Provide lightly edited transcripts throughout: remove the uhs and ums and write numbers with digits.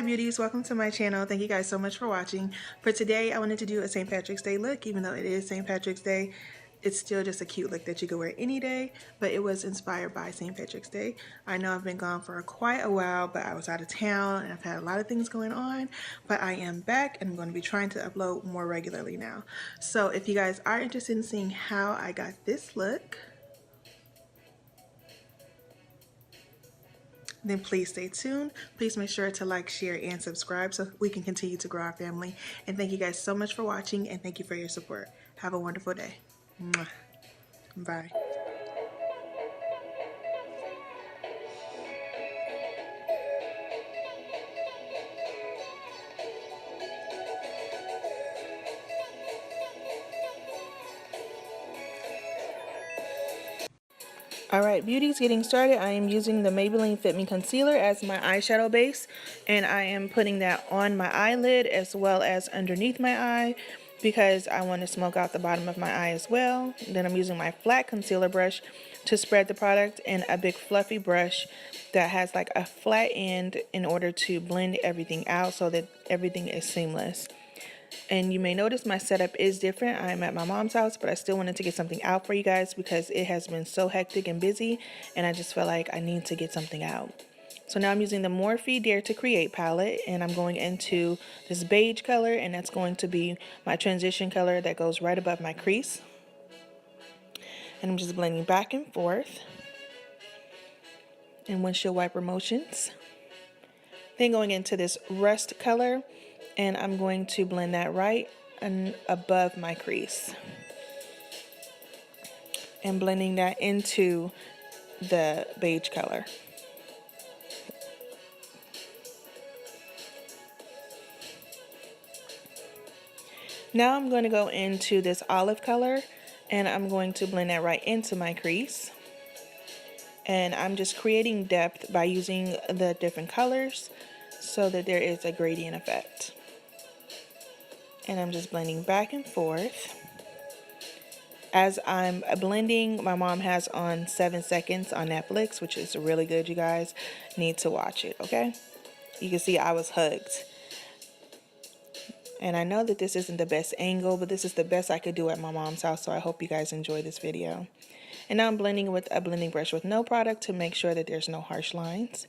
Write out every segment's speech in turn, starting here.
Hi beauties, welcome to my channel. Thank you guys so much for watching. For today, I wanted to do a St. Patrick's Day look. Even though it is St. Patrick's Day, it's still just a cute look that you could wear any day, but it was inspired by St. Patrick's Day. I know I've been gone for quite a while, but I was out of town and I've had a lot of things going on, but I am back and I'm going to be trying to upload more regularly now. So if you guys are interested in seeing how I got this look, then please stay tuned. Please make sure to like, share, and subscribe so we can continue to grow our family. And thank you guys so much for watching, and thank you for your support. Have a wonderful day. Mwah. Bye. Alright, beauties, getting started. I am using the Maybelline Fit Me Concealer as my eyeshadow base, and I am putting that on my eyelid as well as underneath my eye because I want to smoke out the bottom of my eye as well. Then I'm using my flat concealer brush to spread the product and a big fluffy brush that has like a flat end in order to blend everything out so that everything is seamless. And you may notice my setup is different. I'm at my mom's house, but I still wanted to get something out for you guys because it has been so hectic and busy, and I just felt like I need to get something out. So now I'm using the Morphe Dare to Create palette, and I'm going into this beige color, and that's going to be my transition color that goes right above my crease. And I'm just blending back and forth in windshield wiper motions. Then going into this rust color, and I'm going to blend that right and above my crease. And blending that into the beige color. Now I'm going to go into this olive color, and I'm going to blend that right into my crease. And I'm just creating depth by using the different colors so that there is a gradient effect. And I'm just blending back and forth. As I'm blending, my mom has on 7 Seconds on Netflix, which is really good, you guys. Need to watch it, okay? You can see I was hugged. And I know that this isn't the best angle, but this is the best I could do at my mom's house, so I hope you guys enjoy this video. And now I'm blending with a blending brush with no product to make sure that there's no harsh lines.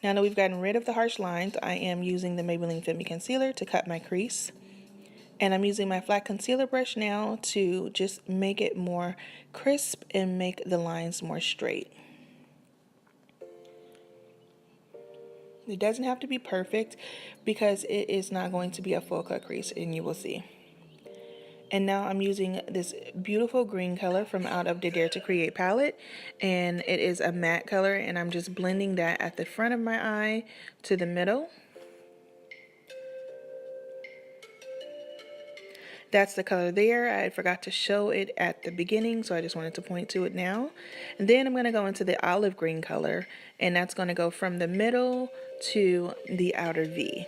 Now that we've gotten rid of the harsh lines, I am using the Maybelline Fit Me Concealer to cut my crease. And I'm using my flat concealer brush now to just make it more crisp and make the lines more straight. It doesn't have to be perfect because it is not going to be a full cut crease, and you will see. And now I'm using this beautiful green color from out of the Dare to Create palette, and it is a matte color, and I'm just blending that at the front of my eye to the middle. That's the color there. I forgot to show it at the beginning, so I just wanted to point to it now. And then I'm going to go into the olive green color, and that's going to go from the middle to the outer V.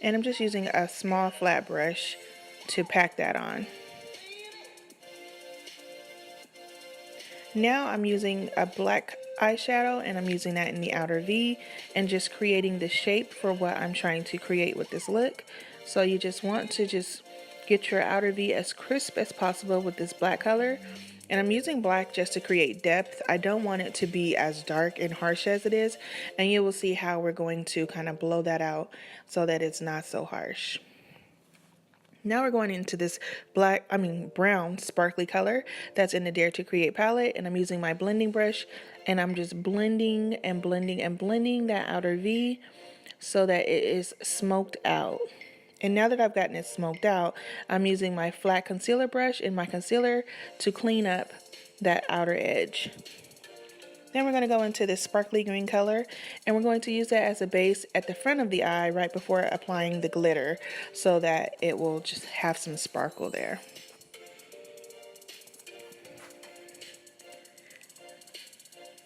And I'm just using a small flat brush to pack that on. Now I'm using a black eyeshadow, and I'm using that in the outer V and just creating the shape for what I'm trying to create with this look. So you just want to just get your outer V as crisp as possible with this black color. And I'm using black just to create depth. I don't want it to be as dark and harsh as it is. And you will see how we're going to kind of blow that out so that it's not so harsh. Now we're going into this brown sparkly color that's in the Dare to Create palette, and I'm using my blending brush, and I'm just blending and blending and blending that outer V so that it is smoked out. And now that I've gotten it smoked out, I'm using my flat concealer brush and my concealer to clean up that outer edge. Then we're going to go into this sparkly green color, and we're going to use that as a base at the front of the eye right before applying the glitter so that it will just have some sparkle there.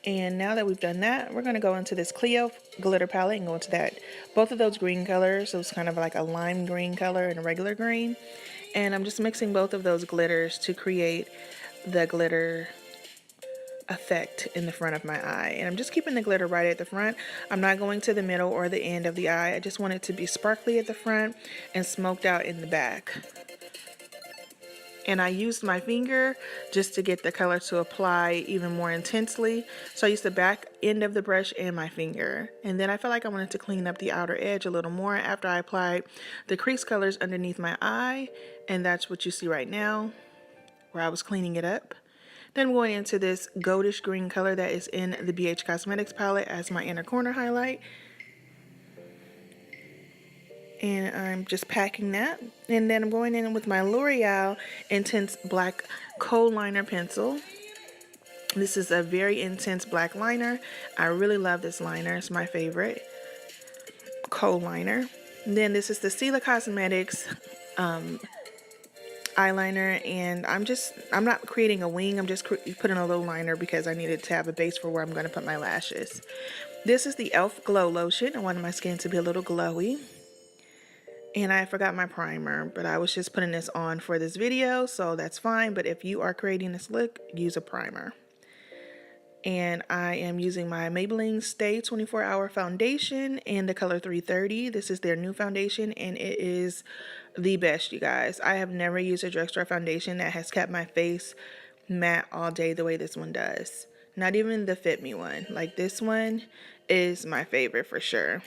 And now that we've done that, we're going to go into this Cleo glitter palette and go into that, both of those green colors. So it's kind of like a lime green color and a regular green. And I'm just mixing both of those glitters to create the glitter effect in the front of my eye. And I'm just keeping the glitter right at the front. I'm not going to the middle or the end of the eye. I just want it to be sparkly at the front and smoked out in the back. And I used my finger just to get the color to apply even more intensely. So I used the back end of the brush and my finger. And then I felt like I wanted to clean up the outer edge a little more after I applied the crease colors underneath my eye. And that's what you see right now, where I was cleaning it up. Then I'm going into this goldish green color that is in the BH Cosmetics palette as my inner corner highlight. And I'm just packing that. And then I'm going in with my L'Oreal Intense Black Kohl Liner Pencil. This is a very intense black liner. I really love this liner. It's my favorite kohl liner. And then this is the Stila Cosmetics eyeliner, and I'm not creating a wing. I'm just putting a little liner because I needed to have a base for where I'm going to put my lashes. This is the E.L.F. Glow Lotion. I wanted my skin to be a little glowy. And I forgot my primer, but I was just putting this on for this video, so that's fine. But if you are creating this look, use a primer. And I am using my Maybelline Stay 24-Hour Foundation in the color 330. This is their new foundation, and it is the best, you guys. I have never used a drugstore foundation that has kept my face matte all day the way this one does. Not even the Fit Me one. Like, this one is my favorite for sure.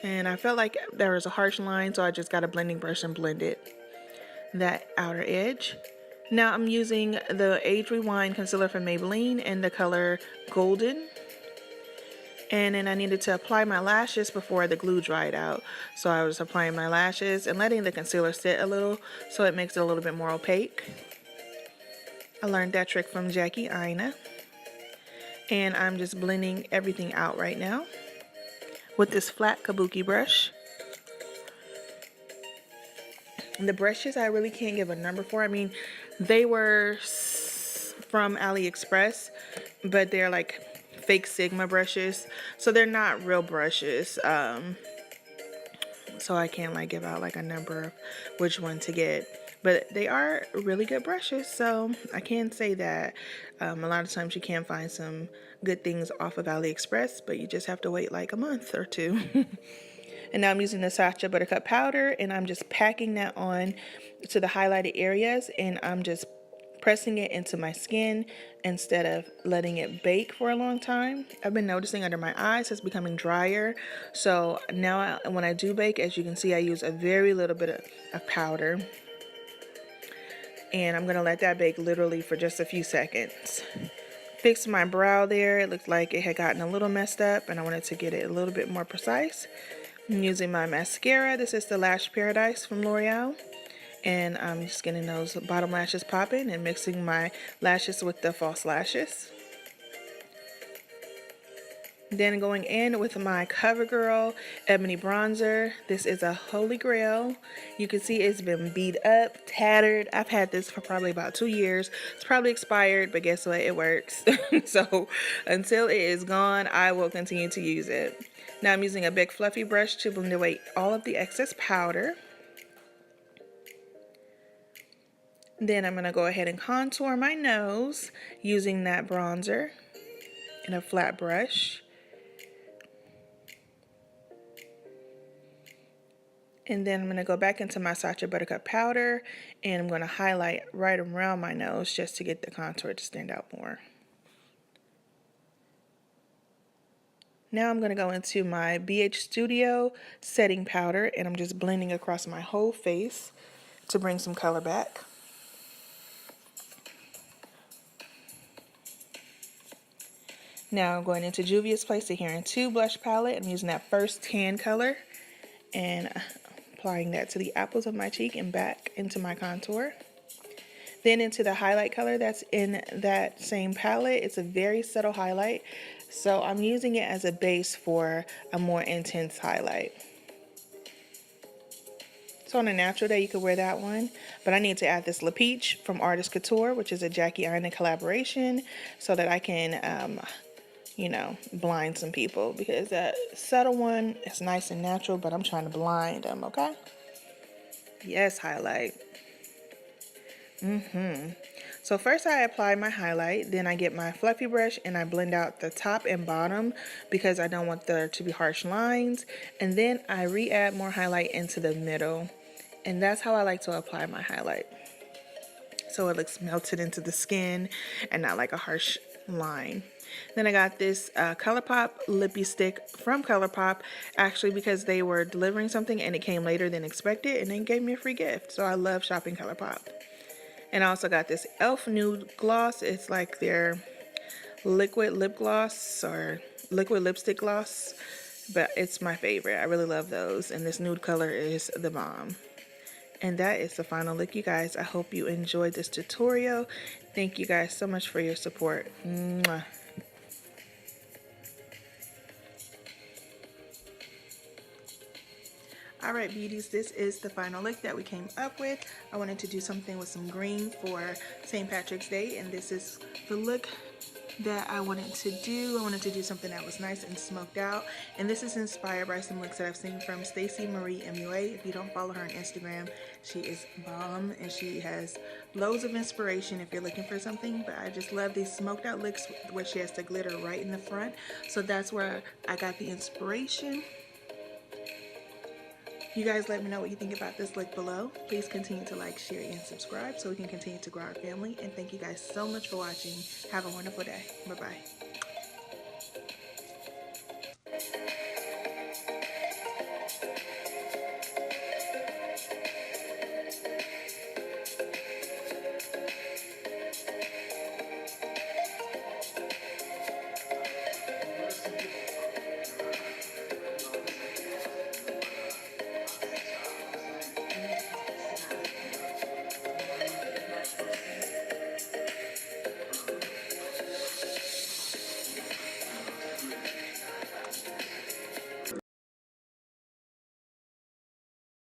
And I felt like there was a harsh line, so I just got a blending brush and blended that outer edge. Now I'm using the Age Rewind concealer from Maybelline in the color Golden. And then I needed to apply my lashes before the glue dried out. So I was applying my lashes and letting the concealer sit a little so it makes it a little bit more opaque. I learned that trick from Jackie Aina. And I'm just blending everything out right now with this flat kabuki brush. And the brushes I really can't give a number for. I mean, they were from AliExpress, but they're like fake Sigma brushes, so they're not real brushes. So I can't like give out like a number of which one to get, but they are really good brushes, so I can say that. A lot of times you can find some good things off of AliExpress, but you just have to wait like a month or two. And now I'm using the Sacha Buttercup powder, and I'm just packing that on to the highlighted areas, and I'm just pressing it into my skin instead of letting it bake for a long time. I've been noticing under my eyes it's becoming drier, so now when I do bake, as you can see, I use a very little bit of powder, and I'm gonna let that bake literally for just a few seconds. Fixed my brow there. It looked like it had gotten a little messed up, and I wanted to get it a little bit more precise. I'm using my mascara. This is the Lash Paradise from L'Oreal. And I'm just getting those bottom lashes popping and mixing my lashes with the false lashes. Then going in with my CoverGirl Ebony Bronzer. This is a holy grail. You can see it's been beat up, tattered. I've had this for probably about 2 years. It's probably expired, but guess what? It works. So until it is gone, I will continue to use it. Now I'm using a big fluffy brush to blend away all of the excess powder. Then I'm going to go ahead and contour my nose using that bronzer in a flat brush. And then I'm going to go back into my Sacha Buttercup powder, and I'm going to highlight right around my nose just to get the contour to stand out more. Now I'm going to go into my BH Studio setting powder, and I'm just blending across my whole face to bring some color back. Now I'm going into Juvia's Place Adherent 2 blush palette. I'm using that first tan color and applying that to the apples of my cheek and back into my contour. Then into the highlight color that's in that same palette. It's a very subtle highlight, so I'm using it as a base for a more intense highlight. So on a natural day, you could wear that one, but I need to add this La Peach from Artist Couture, which is a Jackie Aina collaboration, so that I can, you know, blind some people, because that subtle one is nice and natural, but I'm trying to blind them, okay? Yes, highlight. So first I apply my highlight, then I get my fluffy brush and I blend out the top and bottom because I don't want there to be harsh lines. And then I re-add more highlight into the middle. And that's how I like to apply my highlight. So it looks melted into the skin and not like a harsh line. Then I got this ColourPop lippy stick from ColourPop, actually because they were delivering something and it came later than expected and they gave me a free gift. So I love shopping ColourPop. And I also got this E.L.F. nude gloss. It's like their liquid lip gloss or liquid lipstick gloss, but it's my favorite. I really love those, and this nude color is the bomb. And that is the final look, you guys. I hope you enjoyed this tutorial. Thank you guys so much for your support. Mwah. Alright beauties, this is the final look that we came up with. I wanted to do something with some green for St. Patrick's Day, and this is the look that I wanted to do. I wanted to do something that was nice and smoked out, and this is inspired by some looks that I've seen from Stacey Marie MUA. If you don't follow her on Instagram, she is bomb and she has loads of inspiration if you're looking for something. But I just love these smoked out looks where she has the glitter right in the front, so that's where I got the inspiration. You guys let me know what you think about this look below. Please continue to like, share, and subscribe so we can continue to grow our family. And thank you guys so much for watching. Have a wonderful day. Bye-bye.